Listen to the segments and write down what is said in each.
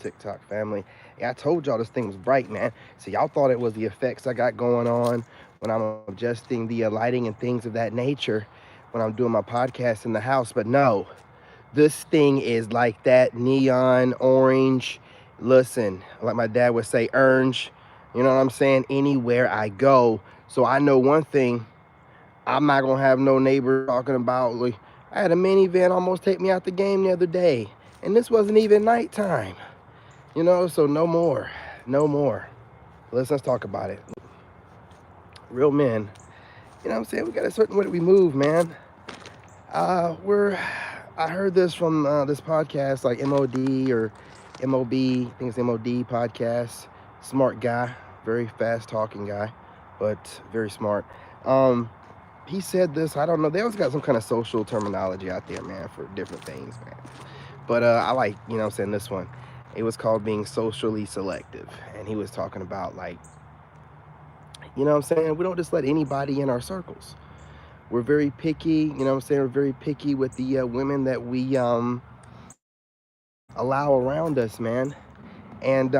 TikTok family. Yeah, I told y'all this thing was bright, man. So y'all thought it was the effects I got going on when I'm adjusting the lighting and things of that nature when I'm doing my podcast in the house. But no, this thing is like that neon orange. Listen, like my dad would say, orange. You know what I'm saying? Anywhere I go. So I know one thing. I'm not gonna have no neighbors talking about like I had a minivan almost take me out the game the other day, and this wasn't even nighttime. You know, so no more, no more. Let's talk about it. Real men. You know what I'm saying? We got a certain way that we move, man. We're. I heard this from this podcast like MOD or MOB. I think it's MOD podcast. Smart guy, very fast talking guy, but very smart. Um, he said this. I don't know. They always got some kind of social terminology out there, man, for different things, man. But I like, you know what I'm saying, this one. It was called being socially selective. And he was talking about, like, you know what I'm saying? We don't just let anybody in our circles. We're very picky, you know what I'm saying? We're very picky with the women that we allow around us, man. And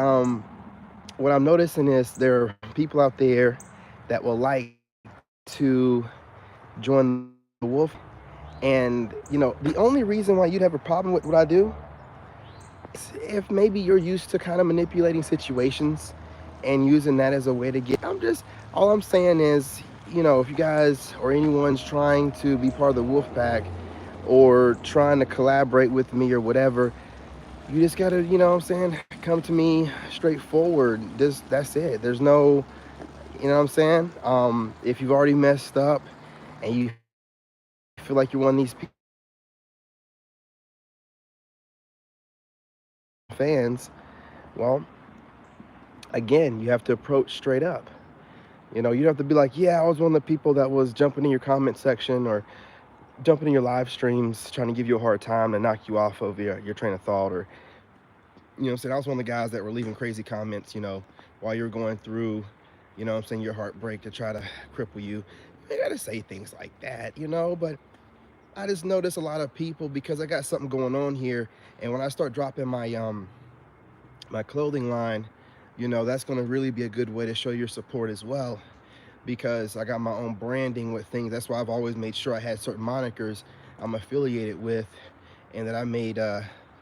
what I'm noticing is there are people out there that will like to join the wolf. And, you know, the only reason why you'd have a problem with what I do if maybe you're used to kind of manipulating situations and using that as a way to get all I'm saying is, you know, if you guys or anyone's trying to be part of the wolf pack or trying to collaborate with me or whatever, you just gotta, you know what I'm saying, come to me straightforward. That's it. There's no, you know what I'm saying, if you've already messed up and you feel like you're one of these people that fans, well, again, you have to approach straight up. You know, you don't have to be like, yeah, I was one of the people that was jumping in your comment section or jumping in your live streams trying to give you a hard time to knock you off of your train of thought. Or, you know what I'm saying? I was one of the guys that were leaving crazy comments, you know, while you were going through, you know what I'm saying, your heartbreak to try to cripple you. You got to say things like that, you know, but I just notice a lot of people because I got something going on here. And when I start dropping my clothing line, you know, that's going to really be a good way to show your support as well because I got my own branding with things. That's why I've always made sure I had certain monikers I'm affiliated with and that I made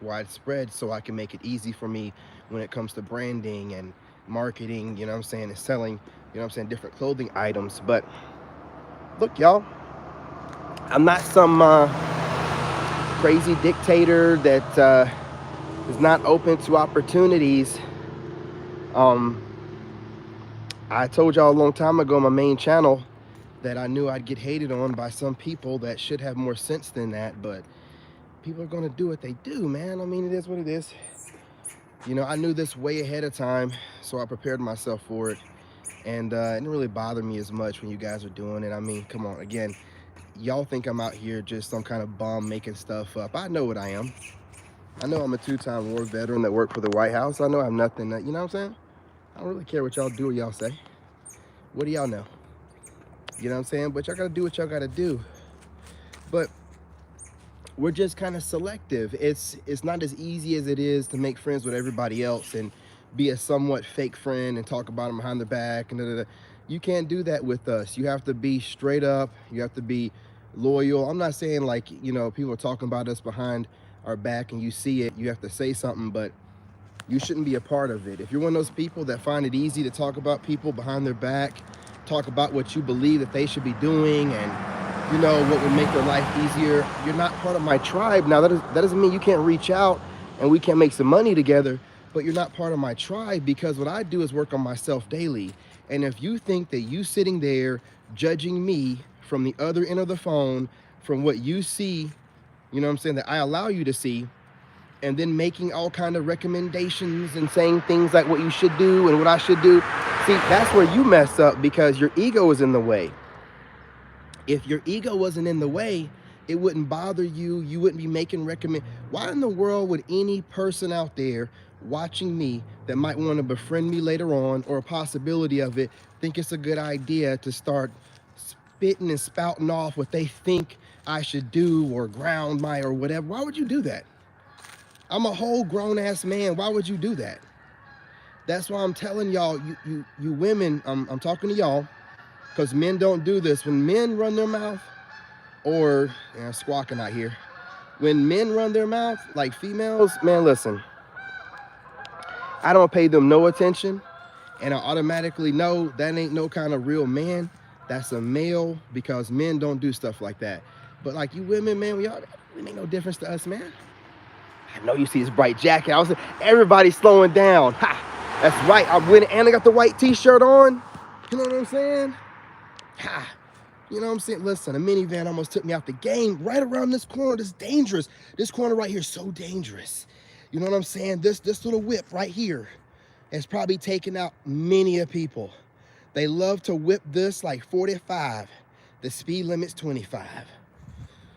widespread so I can make it easy for me when it comes to branding and marketing, you know what I'm saying, and selling, you know what I'm saying, different clothing items. But look, y'all, I'm not some crazy dictator that is not open to opportunities. Um, I told y'all a long time ago on my main channel that I knew I'd get hated on by some people that should have more sense than that, but people are going to do what they do, man. I mean, it is what it is. You know, I knew this way ahead of time, so I prepared myself for it, and it didn't really bother me as much when you guys are doing it. I mean, come on, again, y'all think I'm out here just some kind of bum making stuff up. I know what I am. I know I'm a two-time war veteran that worked for the White House. I know I'm nothing that, you know what I'm saying? I don't really care what y'all do or y'all say. What do y'all know? You know what I'm saying? But y'all gotta do what y'all gotta do. But we're just kind of selective. It's not as easy as it is to make friends with everybody else and be a somewhat fake friend and talk about them behind their back and da, da, da. You can't do that with us. You have to be straight up. You have to be loyal. I'm not saying like, you know, people are talking about us behind our back and you see it, you have to say something, but you shouldn't be a part of it. If you're one of those people that find it easy to talk about people behind their back, talk about what you believe that they should be doing and, you know, what would make their life easier, you're not part of my tribe. Now, that doesn't mean you can't reach out and we can't make some money together, but you're not part of my tribe because what I do is work on myself daily. And if you think that you sitting there judging me from the other end of the phone, from what you see, you know what I'm saying, that I allow you to see, and then making all kind of recommendations and saying things like what you should do and what I should do. See, that's where you mess up because your ego is in the way. If your ego wasn't in the way, it wouldn't bother you. You wouldn't be making Why in the world would any person out there watching me that might want to befriend me later on or a possibility of it think it's a good idea to start spitting and spouting off what they think I should do or ground my or whatever? Why would you do that? I'm a whole grown-ass man. Why would you do that? That's why I'm telling y'all, you women, I'm talking to y'all, because men don't do this. When men run their mouth, or squawking out here, when men run their mouth, like females, man, listen, I don't pay them no attention, and I automatically know that ain't no kind of real man. That's a male, because men don't do stuff like that. But like you women, man, it ain't no difference to us, man. I know you see his bright jacket. Everybody's slowing down. Ha! That's right. I went and I got the white t-shirt on. You know what I'm saying? Ha! You know what I'm saying? Listen, a minivan almost took me out the game. Right around this corner, this is dangerous. This corner right here is so dangerous. You know what I'm saying? This little whip right here has probably taken out many of people. They love to whip this like 45. The speed limit's 25.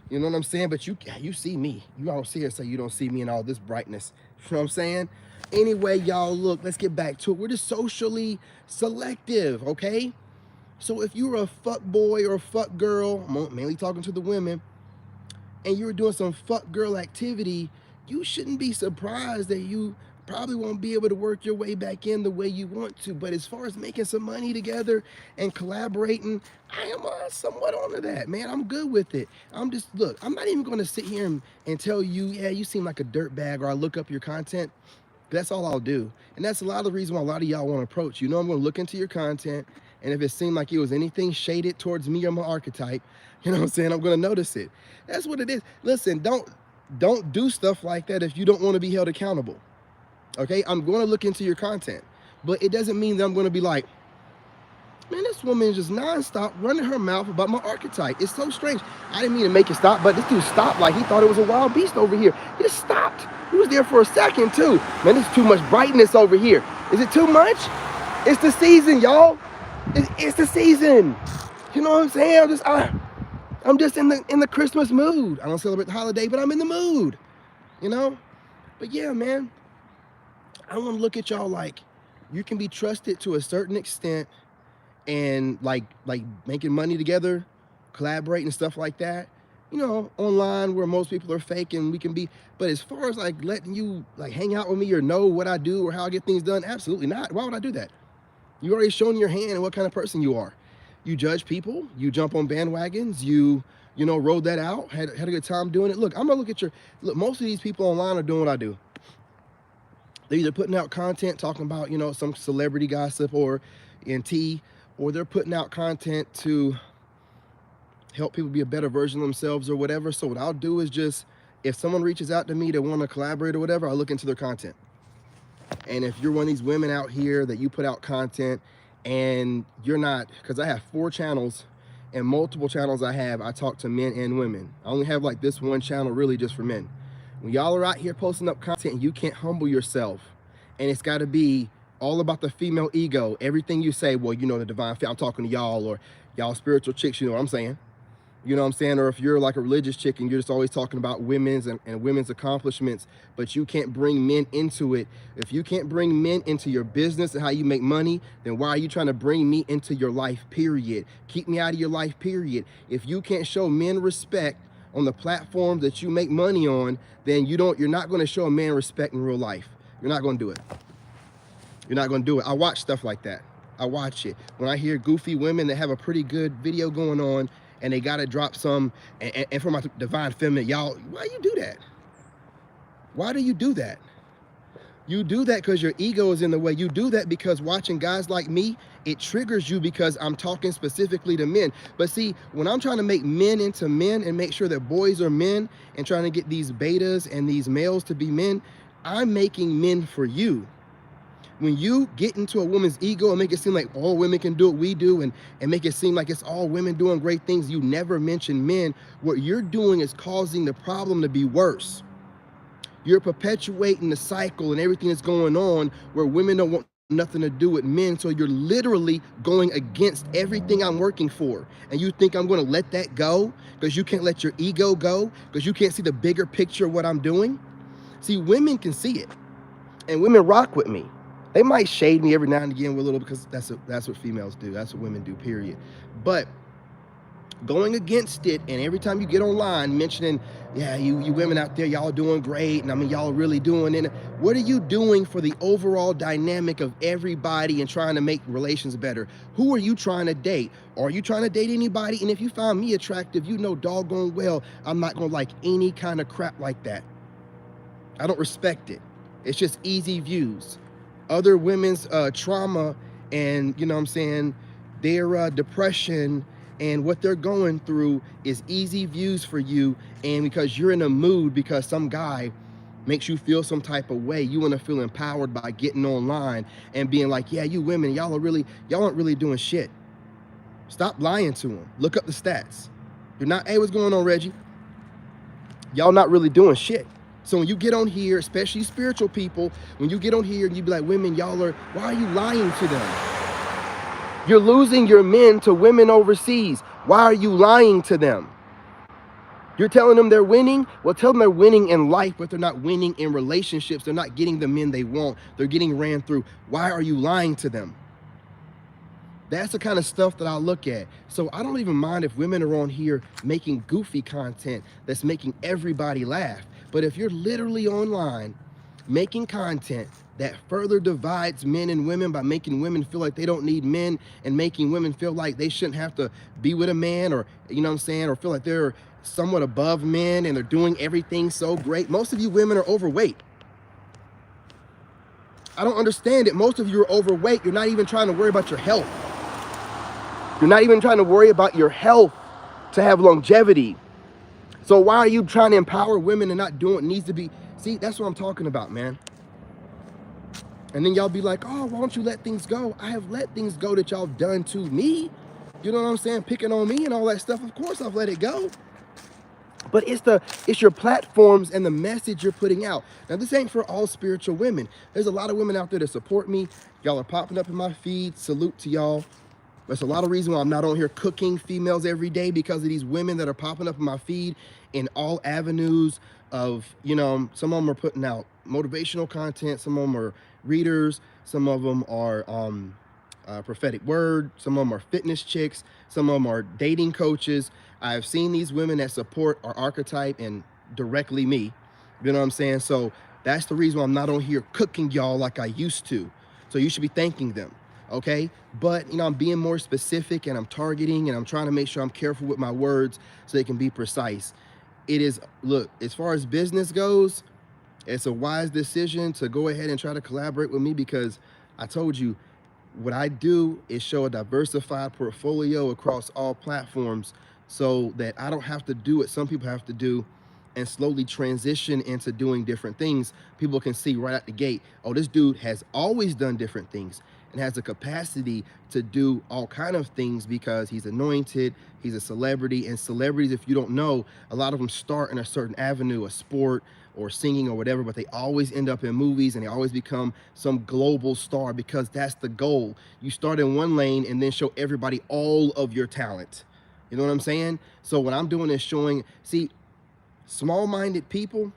You know what I'm saying? But you see me. You all see it, so you don't see me in all this brightness. You know what I'm saying? Anyway, y'all, look, let's get back to it. We're just socially selective, okay? So if you're a fuck boy or a fuck girl, I'm mainly talking to the women, and you're doing some fuck girl activity, you shouldn't be surprised that you probably won't be able to work your way back in the way you want to. But as far as making some money together and collaborating, I am somewhat onto that, man. I'm good with it. Look, I'm not even going to sit here and tell you, yeah, you seem like a dirtbag, or I look up your content. That's all I'll do. And that's a lot of the reason why a lot of y'all want to approach. You know, I'm going to look into your content, and if it seemed like it was anything shaded towards me or my archetype, you know what I'm saying, I'm going to notice it. That's what it is. Listen, don't do stuff like that if you don't want to be held accountable. Okay? I'm going to look into your content, but it doesn't mean that I'm going to be like, man, this woman is just nonstop running her mouth about my archetype. It's so strange. I didn't mean to make it stop, but this dude stopped like he thought it was a wild beast over here. He just stopped. He was there for a second too. Man, there's too much brightness over here. Is it too much? It's the season, y'all. It's the season. You know what I'm saying? I'm just in the Christmas mood. I don't celebrate the holiday, but I'm in the mood. You know? But yeah, man, I want to look at y'all like you can be trusted to a certain extent, and like making money together, collaborating and stuff like that, you know, online where most people are fake, and we can be, but as far as like letting you like hang out with me or know what I do or how I get things done, absolutely not. Why would I do that? You already shown your hand and what kind of person you are. You judge people, you jump on bandwagons, you know, rode that out, had a good time doing it. Look, I'm gonna look at most of these people online are doing what I do. They're either putting out content talking about, you know, some celebrity gossip or tea, or they're putting out content to help people be a better version of themselves or whatever. So what I'll do is just, if someone reaches out to me that want to collaborate or whatever, I'll look into their content. And if you're one of these women out here that you put out content and you're not, because I have 4 channels, and multiple channels I talk to men and women. I only have like this one channel really just for men. When y'all are out here posting up content and you can't humble yourself, and it's got to be all about the female ego, everything you say, well, you know, the divine, I'm talking to y'all, or y'all spiritual chicks, you know what I'm saying? You know what I'm saying? Or if you're like a religious chick and you're just always talking about women's and women's accomplishments, but you can't bring men into it. If you can't bring men into your business and how you make money, then why are you trying to bring me into your life, period? Keep me out of your life, period. If you can't show men respect on the platform that you make money on, then you're not going to show a man respect in real life. You're not going to do it. You're not going to do it. I watch stuff like that. I watch it. When I hear goofy women that have a pretty good video going on and they got to drop some, and for my divine feminine, y'all, why you do that? Why do you do that? You do that because your ego is in the way. You do that because watching guys like me, it triggers you because I'm talking specifically to men. But see, when I'm trying to make men into men and make sure that boys are men and trying to get these betas and these males to be men, I'm making men for you. When you get into a woman's ego and make it seem like all women can do what we do, and make it seem like it's all women doing great things, you never mention men, what you're doing is causing the problem to be worse. You're perpetuating the cycle and everything that's going on where women don't want nothing to do with men, so you're literally going against everything I'm working for. And you think I'm going to let that go because you can't let your ego go, because you can't see the bigger picture of what I'm doing? See, women can see it, and women rock with me. They might shade me every now and again with a little, because that's what females do. That's what women do, period. But going against it, and every time you get online mentioning, yeah, you women out there, y'all are doing great, and I mean, y'all are really doing it. What are you doing for the overall dynamic of everybody and trying to make relations better? Who are you trying to date? Are you trying to date anybody? And if you find me attractive, you know doggone well I'm not gonna like any kind of crap like that. I don't respect it. It's just easy views. Other women's trauma and, you know what I'm saying, their depression and what they're going through is easy views for you. And because you're in a mood because some guy makes you feel some type of way, you want to feel empowered by getting online and being like, yeah, you women, y'all aren't really doing shit. Stop lying to them. Look up the stats. You're not, hey, what's going on, Reggie? Y'all not really doing shit. So when you get on here, especially spiritual people, when you get on here and you be like, women, why are you lying to them? You're losing your men to women overseas. Why are you lying to them? You're telling them they're winning? Well, tell them they're winning in life, but they're not winning in relationships. They're not getting the men they want. They're getting ran through. Why are you lying to them? That's the kind of stuff that I look at. So I don't even mind if women are on here making goofy content that's making everybody laugh. But if you're literally online making content that further divides men and women by making women feel like they don't need men and making women feel like they shouldn't have to be with a man, or, you know what I'm saying, or feel like they're somewhat above men and they're doing everything so great. Most of you women are overweight. I don't understand it. Most of you are overweight. You're not even trying to worry about your health. You're not even trying to worry about your health to have longevity. So why are you trying to empower women and not doing what needs to be? See, that's what I'm talking about, man. And then y'all be like, oh, why don't you let things go? I have let things go that y'all done to me. You know what I'm saying? Picking on me and all that stuff. Of course I've let it go. But it's your platforms and the message you're putting out. Now, this ain't for all spiritual women. There's a lot of women out there that support me. Y'all are popping up in my feed. Salute to y'all. There's a lot of reason why I'm not on here cooking females every day, because of these women that are popping up in my feed in all avenues of, you know, some of them are putting out motivational content. Some of them are readers. Some of them are prophetic word. Some of them are fitness chicks. Some of them are dating coaches. I've seen these women that support our archetype and directly me. You know what I'm saying? So that's the reason why I'm not on here cooking y'all like I used to. So you should be thanking them. Okay, but you know, I'm being more specific and I'm targeting and I'm trying to make sure I'm careful with my words so they can be precise. It is, look, as far as business goes, it's a wise decision to go ahead and try to collaborate with me, because I told you what I do is show a diversified portfolio across all platforms so that I don't have to do what some people have to do and slowly transition into doing different things. People can see right out the gate, oh, this dude has always done different things and has the capacity to do all kind of things because he's anointed, he's a celebrity. And celebrities, if you don't know, a lot of them start in a certain avenue, a sport or singing or whatever, but they always end up in movies and they always become some global star, because that's the goal. You start in one lane and then show everybody all of your talent. You know what I'm saying? So what I'm doing is showing, see, small-minded people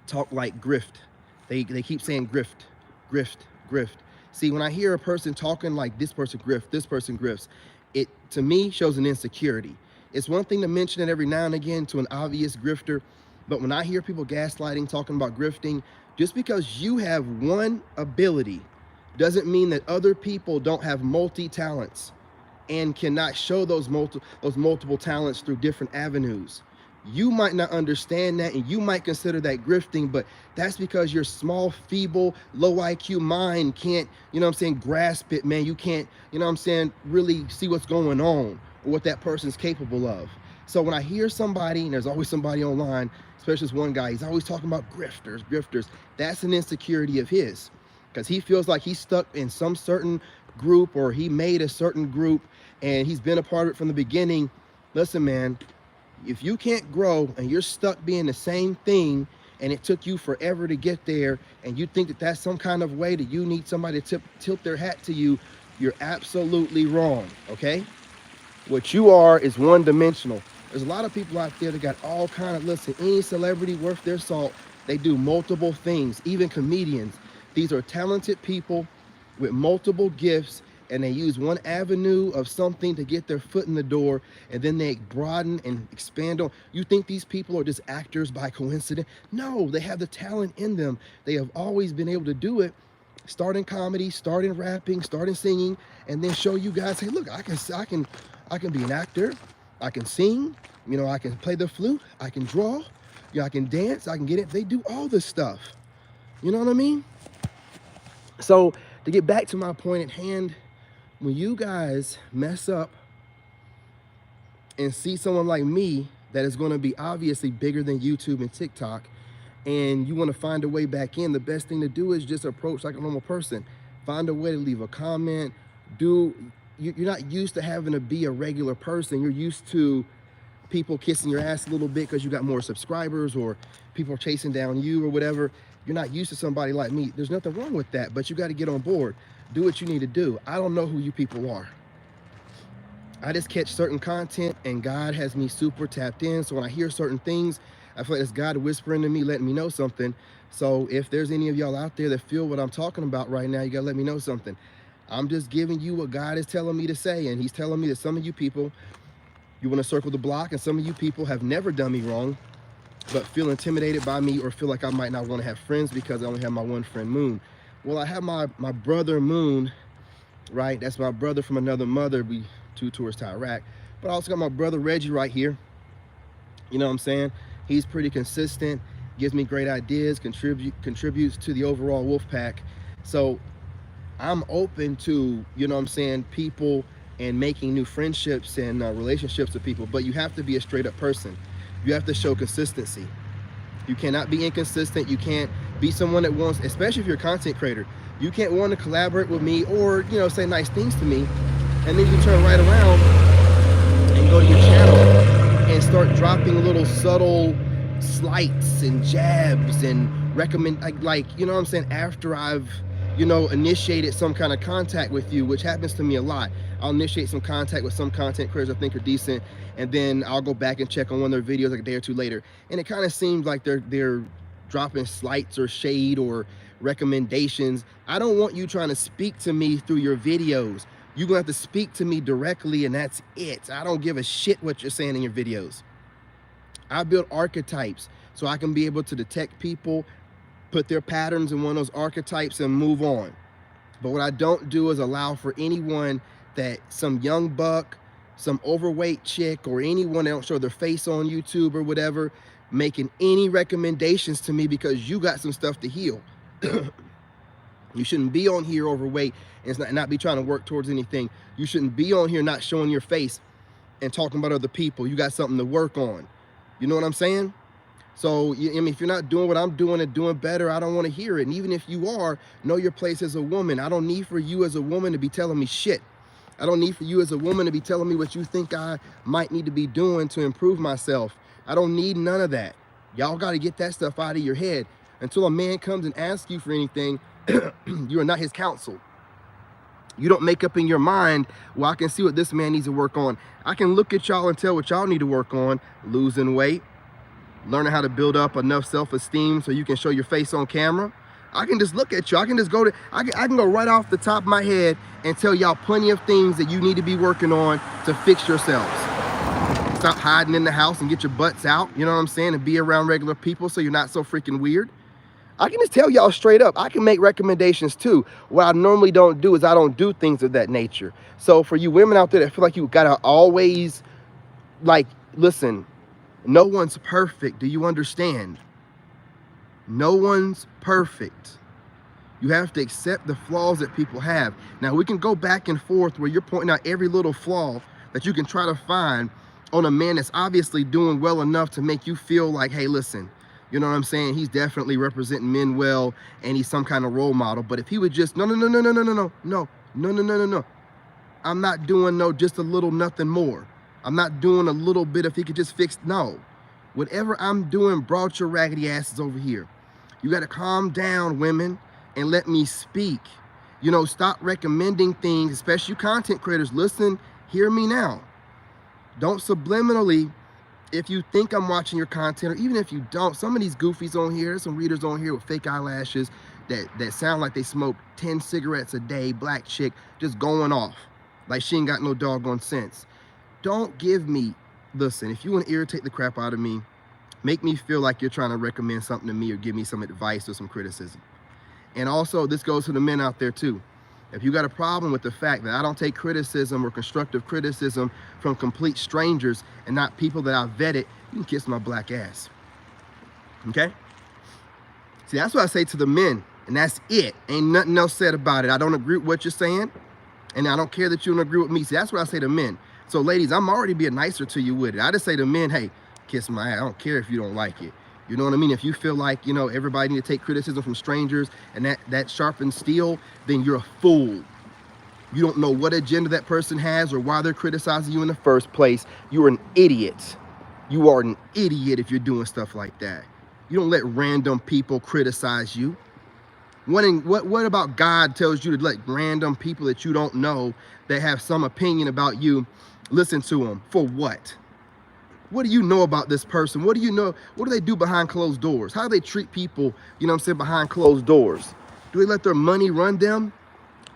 talk like grift. They keep saying grift, grift, grift. See, when I hear a person talking like this person grifts, it to me shows an insecurity. It's one thing to mention it every now and again to an obvious grifter, but when I hear people gaslighting, talking about grifting, just because you have one ability doesn't mean that other people don't have multi-talents and cannot show those multiple talents through different avenues. You might not understand that and you might consider that grifting, but that's because your small, feeble, low IQ mind can't, you know what I'm saying, grasp it, man. You can't, you know what I'm saying, really see what's going on or what that person's capable of. So when I hear somebody, and there's always somebody online, especially this one guy, he's always talking about grifters, that's an insecurity of his, because he feels like he's stuck in some certain group, or he made a certain group and he's been a part of it from the beginning. Listen, man, if you can't grow and you're stuck being the same thing and it took you forever to get there, and you think that that's some kind of way that you need somebody to tilt their hat to you, you're absolutely wrong, okay? What you are is one-dimensional. There's a lot of people out there that got all kind of, listen, any celebrity worth their salt, they do multiple things, even comedians. These are talented people with multiple gifts, and they use one avenue of something to get their foot in the door, and then they broaden and expand on. You think these people are just actors by coincidence? No, they have the talent in them. They have always been able to do it. Start in comedy, start in rapping, start in singing, and then show you guys, hey, look, I can be an actor, I can sing, you know, I can play the flute, I can draw, you know, I can dance, I can get it. They do all this stuff. You know what I mean? So to get back to my point at hand, when you guys mess up and see someone like me that is going to be obviously bigger than YouTube and TikTok, and you want to find a way back in, the best thing to do is just approach like a normal person. Find a way to leave a comment. You're not used to having to be a regular person. You're used to people kissing your ass a little bit because you got more subscribers, or people chasing down you or whatever. You're not used to somebody like me. There's nothing wrong with that, but you got to get on board. Do what you need to do. I don't know who you people are. I just catch certain content, and God has me super tapped in. So when I hear certain things, I feel like it's God whispering to me, letting me know something. So if there's any of y'all out there that feel what I'm talking about right now, you gotta let me know something. I'm just giving you what God is telling me to say, and he's telling me that some of you people, you want to circle the block, and some of you people have never done me wrong, but feel intimidated by me or feel like I might not want to have friends because I only have my one friend, Moon. Well, I have my brother, Moon, right? That's my brother from another mother. We 2 tours to Iraq. But I also got my brother, Reggie, right here. You know what I'm saying? He's pretty consistent, gives me great ideas, contributes to the overall wolf pack. So I'm open to, you know what I'm saying, people and making new friendships and relationships with people, but you have to be a straight up person. You have to show consistency. You cannot be inconsistent. You can't be someone that wants, especially if you're a content creator, you can't want to collaborate with me or, you know, say nice things to me, and then you turn right around and go to your channel and start dropping little subtle slights and jabs and recommend, like, you know what I'm saying, after I've, you know, initiated some kind of contact with you, which happens to me a lot. I'll initiate some contact with some content creators I think are decent, and then I'll go back and check on one of their videos like a day or two later, and it kind of seems like they're dropping slights or shade or recommendations. I don't want you trying to speak to me through your videos. You're gonna have to speak to me directly, and that's it. I don't give a shit what you're saying in your videos. I build archetypes so I can be able to detect people, put their patterns in one of those archetypes, and move on. But what I don't do is allow for anyone that some young buck, some overweight chick, or anyone that don't show their face on YouTube or whatever, making any recommendations to me because you got some stuff to heal. You shouldn't be on here overweight and not be trying to work towards anything. You shouldn't be on here not showing your face and talking about other people. You got something to work on. You know what I'm saying? So, I mean, if you're not doing what I'm doing and doing better, I don't want to hear it. And even if you are, know your place as a woman. I don't need for you as a woman to be telling me shit. I don't need for you as a woman to be telling me what you think I might need to be doing to improve myself. I don't need none of that. Y'all got to get that stuff out of your head. Until a man comes and asks you for anything, you are not his counsel. You don't make up in your mind, well, I can see what this man needs to work on. I can look at y'all and tell what y'all need to work on. Losing weight, learning how to build up enough self-esteem so you can show your face on camera. I can just look at you. I can just go to, I can go right off the top of my head and tell y'all plenty of things that you need to be working on to fix yourselves. Stop hiding in the house and get your butts out, you know what I'm saying, and be around regular people so you're not so freaking weird. I can just tell y'all straight up, I can make recommendations too. What I normally don't do is I don't do things of that nature. So for you women out there that feel like you gotta always, like, listen, no one's perfect. Do you understand? No one's perfect. You have to accept the flaws that people have. Now, we can go back and forth where you're pointing out every little flaw that you can try to find on a man that's obviously doing well enough to make you feel like, hey, listen, you know what I'm saying? He's definitely representing men well, and he's some kind of role model. But if he would just, no. I'm not doing no just a little nothing more. I'm not doing a little bit if he could just fix, no. Whatever I'm doing brought your raggedy asses over here. You got to calm down, women, and let me speak. You know, stop recommending things, especially you content creators. Listen, hear me now. Don't subliminally, if you think I'm watching your content, or even if you don't, some of these goofies on here, some readers on here with fake eyelashes, that sound like they smoke 10 cigarettes a day, black chick, just going off like she ain't got no doggone sense. Don't give me, listen, if you want to irritate the crap out of me, make me feel like you're trying to recommend something to me or give me some advice or some criticism. And also, this goes to the men out there too. If you got a problem with the fact that I don't take criticism or constructive criticism from complete strangers and not people that I've vetted, you can kiss my black ass. Okay? See, that's what I say to the men, and that's it. Ain't nothing else said about it. I don't agree with what you're saying, and I don't care that you don't agree with me. See, that's what I say to men. So ladies, I'm already being nicer to you with it. I just say to men, hey, kiss my ass. I don't care if you don't like it. You know what I mean? If you feel like, you know, everybody need to take criticism from strangers and that sharpens steel, then you're a fool. You don't know what agenda that person has or why they're criticizing you in the first place. You're an idiot. You are an idiot if you're doing stuff like that. You don't let random people criticize you. What about God tells you to let random people that you don't know that have some opinion about you, listen to them? For what? What do you know about this person? What do you know? What do they do behind closed doors? How do they treat people, you know what I'm saying, behind closed doors? Do they let their money run them?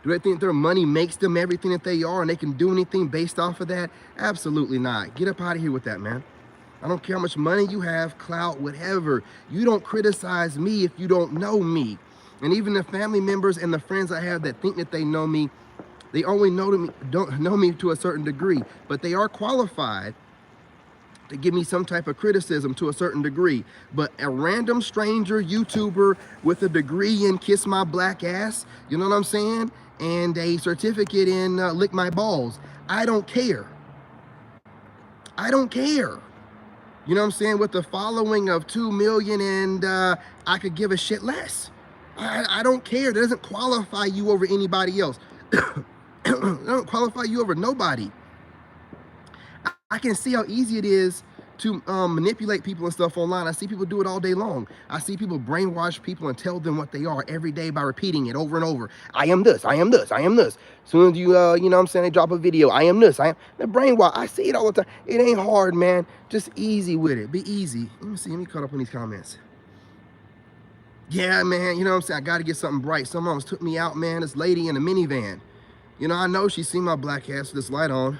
Do they think their money makes them everything that they are and they can do anything based off of that? Absolutely not. Get up out of here with that, man. I don't care how much money you have, clout, whatever. You don't criticize me if you don't know me. And even the family members and the friends I have that think that they know me, they only don't know me to a certain degree, but they are qualified to give me some type of criticism to a certain degree. But a random stranger YouTuber with a degree in kiss my black ass, you know what I'm saying, and a certificate in lick my balls, I don't care. I don't care. You know what I'm saying? With the following of 2 million and I could give a shit less. I don't care. That doesn't qualify you over anybody else. It don't qualify you over nobody. I can see how easy it is to manipulate people and stuff online. I see people do it all day long. I see people brainwash people and tell them what they are every day by repeating it over and over. I am this, I am this, I am this. As soon as you, you know what I'm saying, they drop a video, I am this, I am. The brainwash, I see it all the time. It ain't hard, man. Just easy with it. Be easy. Let me see, let me cut up on these comments. Yeah, man, you know what I'm saying? I got to get something bright. Someone almost took me out, man. This lady in a minivan. You know, I know she's seen my black ass with this light on.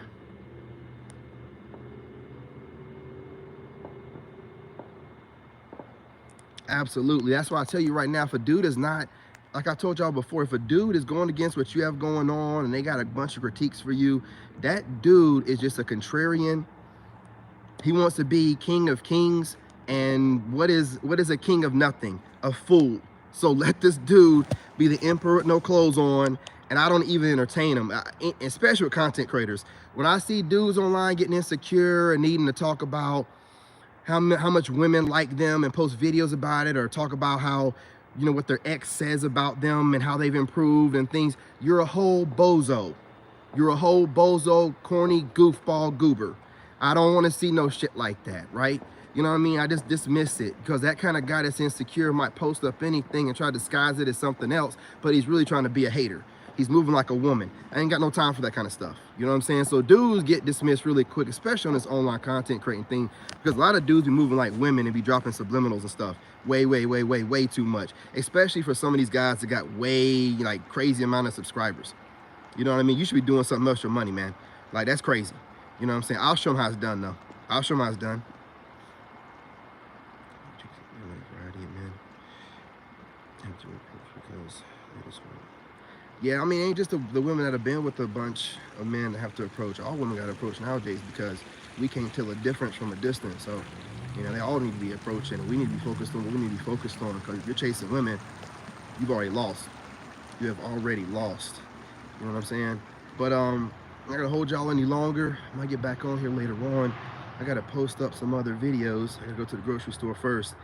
Absolutely. That's why I tell you right now, if a dude is not, like I told y'all before, if a dude is going against what you have going on and they got a bunch of critiques for you, that dude is just a contrarian. He wants to be king of kings. And what is a king of nothing? A fool. So let this dude be the emperor with no clothes on, and I don't even entertain him, especially with content creators. When I see dudes online getting insecure and needing to talk about how much women like them and post videos about it, or talk about how, you know, what their ex says about them and how they've improved and things, you're a whole bozo. You're a whole bozo, corny, goofball goober. I don't want to see no shit like that, right? You know what I mean? I just dismiss it, because that kind of guy that's insecure might post up anything and try to disguise it as something else, but he's really trying to be a hater. He's moving like a woman. I ain't got no time for that kind of stuff. You know what I'm saying? So dudes get dismissed really quick, especially on this online content creating thing, because a lot of dudes be moving like women and be dropping subliminals and stuff way too much, especially for some of these guys that got way, like, crazy amount of subscribers. You know what I mean? You should be doing something else with your money, man. Like, that's crazy. You know what I'm saying? I'll show them how it's done, though. I'll show them how it's done. Yeah, I mean, it ain't just the women that have been with a bunch of men that have to approach. All women got to approach nowadays, because we can't tell a difference from a distance. So, you know, they all need to be approaching. We need to be focused on what we need to be focused on, because if you're chasing women, you've already lost. You have already lost. You know what I'm saying? But I'm not going to hold y'all any longer. I might get back on here later on. I got to post up some other videos. I got to go to the grocery store first.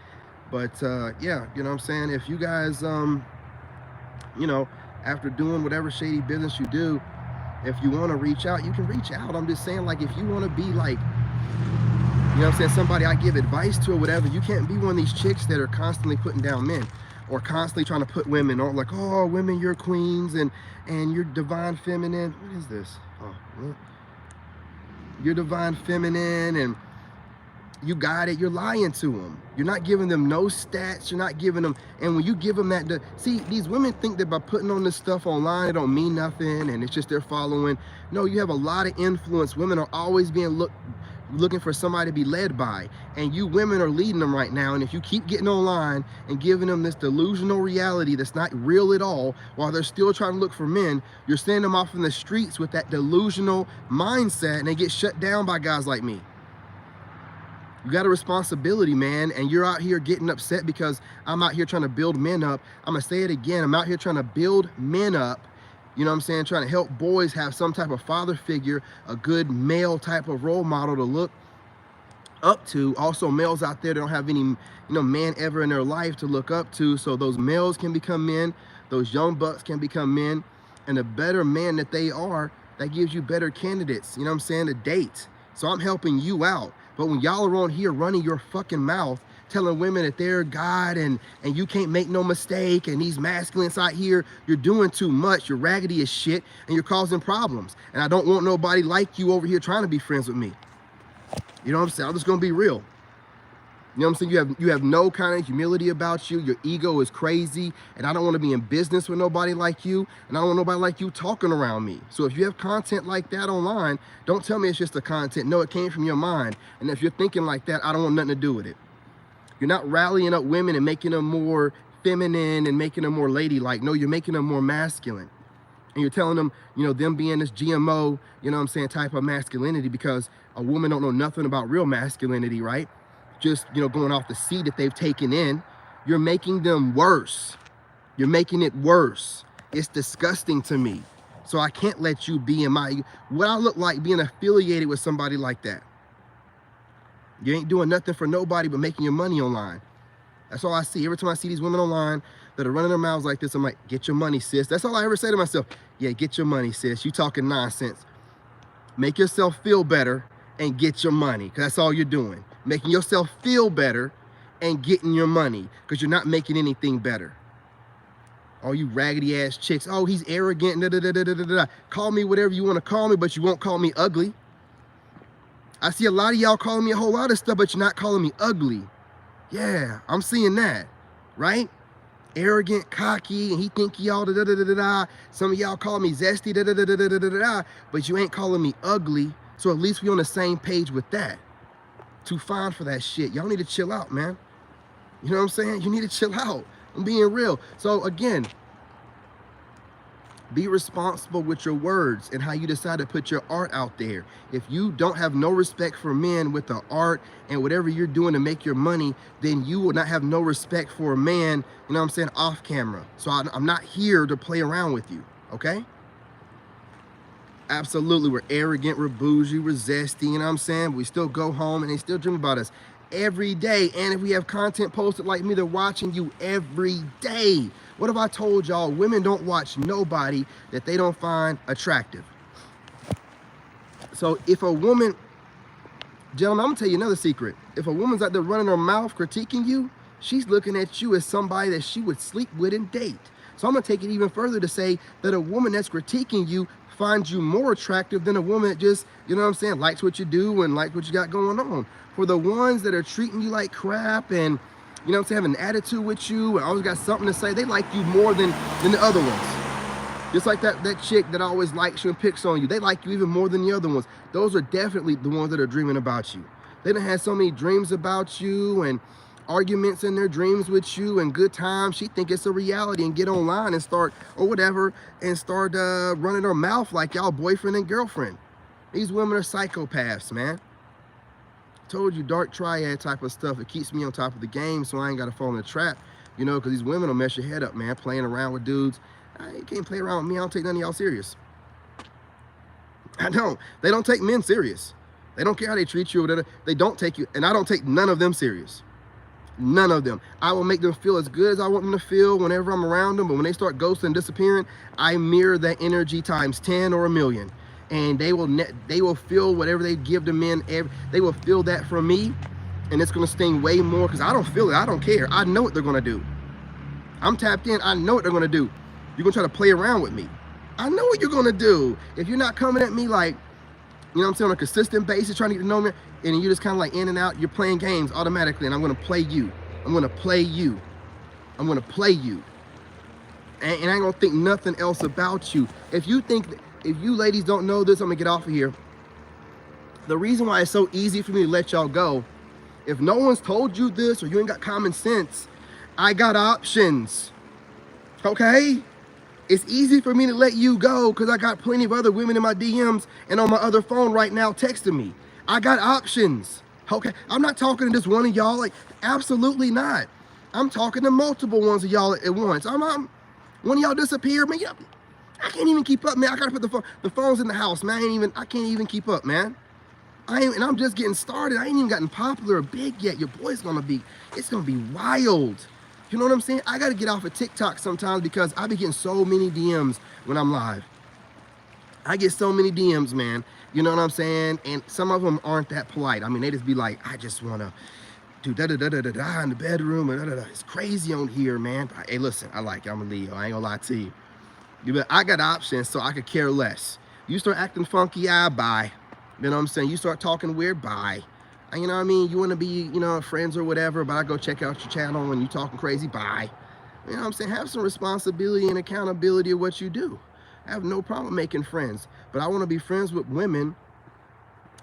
But, yeah, you know what I'm saying? If you guys, you know, after doing whatever shady business you do, if you want to reach out, you can reach out. I'm just saying, like, if you want to be like, you know what I'm saying, somebody I give advice to or whatever, you can't be one of these chicks that are constantly putting down men, or constantly trying to put women on, like, oh, women, you're queens, and you're divine feminine. What is this? Oh, what? You're divine feminine, and you got it, you're lying to them. You're not giving them no stats. You're not giving them, and when you give them that, see, these women think that by putting on this stuff online, it don't mean nothing, and it's just their following. No, you have a lot of influence. Women are always being looking for somebody to be led by, and you women are leading them right now. And if you keep getting online and giving them this delusional reality that's not real at all, while they're still trying to look for men, you're sending them off in the streets with that delusional mindset, and they get shut down by guys like me. You got a responsibility, man, and you're out here getting upset because I'm out here trying to build men up. I'm gonna say it again, I'm out here trying to build men up, you know what I'm saying, trying to help boys have some type of father figure, a good male type of role model to look up to. Also, males out there that don't have any, you know, man ever in their life to look up to, so those males can become men, those young bucks can become men, and the better man that they are, that gives you better candidates, you know what I'm saying, to date. So I'm helping you out. But when y'all are on here running your fucking mouth, telling women that they're God and you can't make no mistake, and these masculines out here, you're doing too much, you're raggedy as shit, and you're causing problems. And I don't want nobody like you over here trying to be friends with me. You know what I'm saying? I'm just gonna be real. You know what I'm saying? You have no kind of humility about you. Your ego is crazy, and I don't want to be in business with nobody like you, and I don't want nobody like you talking around me. So if you have content like that online, don't tell me it's just the content. No, it came from your mind. And if you're thinking like that, I don't want nothing to do with it. You're not rallying up women and making them more feminine and making them more ladylike. No, you're making them more masculine. And you're telling them, you know, them being this GMO, you know what I'm saying, type of masculinity, because a woman don't know nothing about real masculinity, right? Just, you know, going off the seed that they've taken in. You're making them worse. You're making it worse. It's disgusting to me. So I can't let you be in what I look like being affiliated with somebody like that. You ain't doing nothing for nobody but making your money online. That's all I see. Every time I see these women online that are running their mouths like this, I'm like, get your money, sis. That's all I ever say to myself. Yeah, get your money, sis. You talking nonsense. Make yourself feel better and get your money, because that's all you're doing. Making yourself feel better and getting your money, because you're not making anything better. All you raggedy ass chicks, oh, he's arrogant, da, da, da, da, da, da, da. Call me whatever you want to call me, but you won't call me ugly. I see a lot of y'all calling me a whole lot of stuff, but you're not calling me ugly. Yeah, I'm seeing that, right? Arrogant, cocky, and he think he all da da da da da. Some of y'all call me zesty, da da da da da da da, but you ain't calling me ugly. So at least we on the same page with that. Too fine for that shit. Y'all need to chill out, man. You know what I'm saying? You need to chill out. I'm being real. So again, be responsible with your words and how you decide to put your art out there. If you don't have no respect for men with the art and whatever you're doing to make your money, then you will not have no respect for a man, you know what I'm saying, off camera. So I'm not here to play around with you, okay? Absolutely, we're arrogant, we're bougie, we're zesty, you know what I'm saying? But we still go home and they still dream about us every day. And if we have content posted like me, they're watching you every day. What have I told y'all? Women don't watch nobody that they don't find attractive. So if a woman, gentlemen, I'm gonna tell you another secret. If a woman's out there running her mouth critiquing you, she's looking at you as somebody that she would sleep with and date. So I'm gonna take it even further to say that a woman that's critiquing you finds you more attractive than a woman that just, you know what I'm saying, likes what you do and likes what you got going on. For the ones that are treating you like crap and, you know what I'm saying, having an attitude with you and always got something to say, they like you more than the other ones. Just like that chick that always likes you and picks on you, they like you even more than the other ones. Those are definitely the ones that are dreaming about you. They done had so many dreams about you and arguments in their dreams with you and good times. She think it's a reality and get online and start, or whatever, and start running her mouth like y'all boyfriend and girlfriend. These women are psychopaths, man. Told you, dark triad type of stuff. It keeps me on top of the game so I ain't got to fall in the trap, you know, because these women will mess your head up, man, playing around with dudes. You can't play around with me. I don't take none of y'all serious. I don't. They don't take men serious. They don't care how they treat you or whatever. They don't take you, and I don't take none of them serious. None of them. I will make them feel as good as I want them to feel whenever I'm around them, but when they start ghosting and disappearing, I mirror that energy times 10 or a million. And they will feel whatever they give to men. They will feel that from me, and it's gonna sting way more because I don't feel it. I don't care. I know what they're gonna do. I'm tapped in. I know what they're gonna do. You're gonna try to play around with me. I know what you're gonna do. If you're not coming at me like you know what I'm saying, on a consistent basis, trying to get to know me, and you're just kind of like in and out, you're playing games automatically, and I'm going to play you. I'm going to play you. I'm going to play you. And I ain't going to think nothing else about you. If you ladies don't know this, I'm going to get off of here. The reason why it's so easy for me to let y'all go, if no one's told you this or you ain't got common sense, I got options. Okay? It's easy for me to let you go because I got plenty of other women in my DMs and on my other phone right now texting me. I got options. Okay, I'm not talking to just one of y'all. Like, absolutely not. I'm talking to multiple ones of y'all at once. One of y'all disappeared, man. I can't even keep up, man. I gotta put the phones in the house, man. I can't even keep up, man. And I'm just getting started. I ain't even gotten popular or big yet. Your boy's it's gonna be wild. You know what I'm saying? I gotta get off of TikTok sometimes because I be getting so many DMs when I'm live. I get so many DMs, man. You know what I'm saying? And some of them aren't that polite. I mean, they just be like, I just wanna do da-da-da-da-da-da in the bedroom, and da-da-da. It's crazy on here, man. But, hey, listen, I'm a Leo. I ain't gonna lie to you. But I got options, so I could care less. You start acting funky, bye. You know what I'm saying? You start talking weird, bye. You know what I mean? You want to be, you know, friends or whatever, but I go check out your channel when you talking crazy, bye. You know what I'm saying? Have some responsibility and accountability of what you do. I have no problem making friends, but I want to be friends with women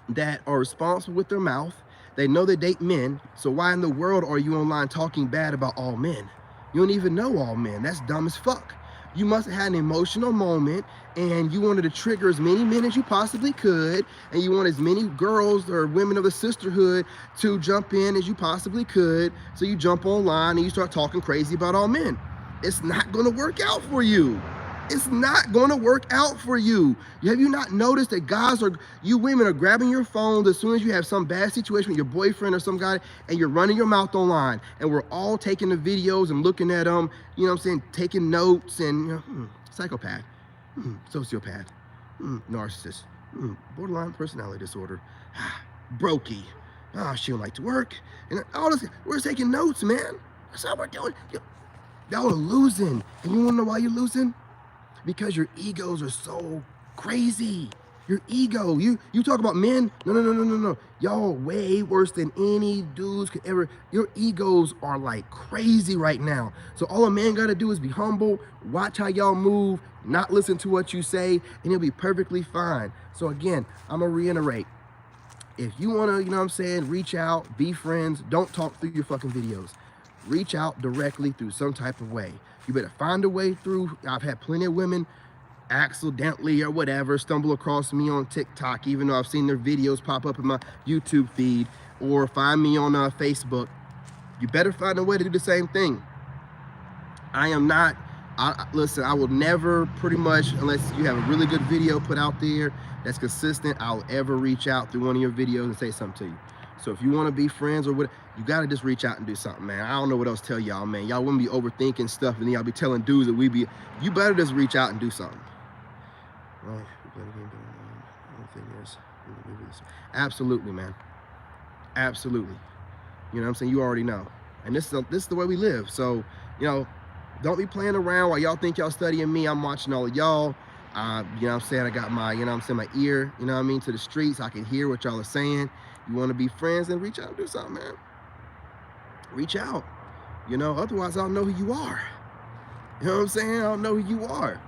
that are responsible with their mouth. They know they date men, so why in the world are you online talking bad about all men? You don't even know all men. That's dumb as fuck. You must have had an emotional moment and you wanted to trigger as many men as you possibly could, and you want as many girls or women of the sisterhood to jump in as you possibly could, so you jump online and you start talking crazy about all men. It's not going to work out for you. It's not going to work out for you. Have you not noticed that you women are grabbing your phones as soon as you have some bad situation with your boyfriend or some guy, and you're running your mouth online, and we're all taking the videos and looking at them, you know what I'm saying, taking notes, and, you know, psychopath, sociopath, narcissist, borderline personality disorder, brokey, she don't like to work, and all this. We're taking notes, man. That's how we're doing. Y'all are losing, and you wanna know why you're losing? Because your egos are so crazy. Your ego. You talk about men. No. Y'all way worse than any dudes could ever. Your egos are like crazy right now. So all a man gotta do is be humble, watch how y'all move, not listen to what you say, and he'll be perfectly fine. So again, I'm gonna reiterate. If you wanna, you know what I'm saying, reach out, be friends, don't talk through your fucking videos. Reach out directly through some type of way. You better find a way through. I've had plenty of women accidentally or whatever stumble across me on TikTok, even though I've seen their videos pop up in my YouTube feed, or find me on Facebook. You better find a way to do the same thing. Listen, I will never, pretty much, unless you have a really good video put out there that's consistent, I'll ever reach out through one of your videos and say something to you. So if you want to be friends or whatever, you got to just reach out and do something, man. I don't know what else to tell y'all, man. Y'all wouldn't be overthinking stuff, and then y'all be telling dudes that you better just reach out and do something. Right. Absolutely, man. Absolutely. You know what I'm saying? You already know. And this is the way we live. So, you know, don't be playing around while y'all think y'all studying me. I'm watching all of y'all. You know what I'm saying? I got my, you know what I'm saying, my ear, you know what I mean, to the streets. I can hear what y'all are saying. You want to be friends, then reach out and do something, man. Reach out. You know, otherwise I don't know who you are. You know what I'm saying? I don't know who you are.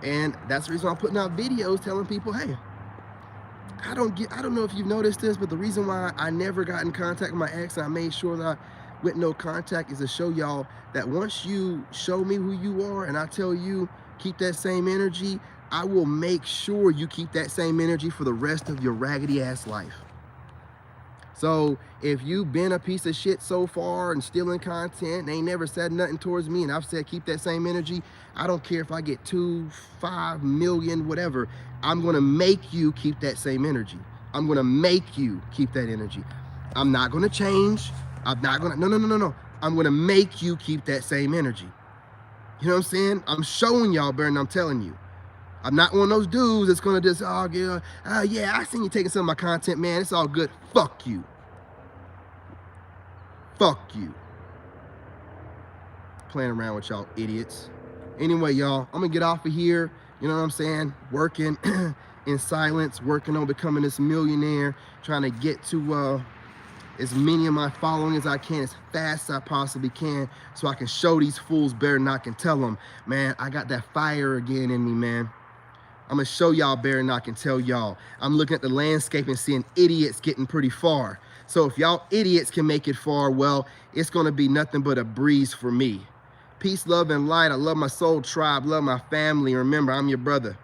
And that's the reason I'm putting out videos telling people, hey, I don't know if you've noticed this, but the reason why I never got in contact with my ex and I made sure that I went no contact is to show y'all that once you show me who you are and I tell you keep that same energy, I will make sure you keep that same energy for the rest of your raggedy ass life. So if you've been a piece of shit so far and stealing content and ain't never said nothing towards me, and I've said keep that same energy, I don't care if I get 2, 5 million, whatever, I'm gonna make you keep that same energy. I'm gonna make you keep that energy. I'm not gonna change. I'm not gonna, no. I'm gonna make you keep that same energy. You know what I'm saying? I'm showing y'all better than I'm telling you. I'm not one of those dudes that's gonna just argue, yeah, I seen you taking some of my content, man. It's all good. Fuck you. Fuck you. Playing around with y'all idiots. Anyway, y'all, I'm gonna get off of here. You know what I'm saying? Working. in silence, working on becoming this millionaire, trying to get to as many of my following as I can, as fast as I possibly can, so I can show these fools better than I can tell them, man, I got that fire again in me, man. I'm gonna show y'all better than I can tell y'all. I'm looking at the landscape and seeing idiots getting pretty far. So if y'all idiots can make it far, well, it's gonna be nothing but a breeze for me. Peace, love, and light. I love my soul tribe, love my family. Remember, I'm your brother.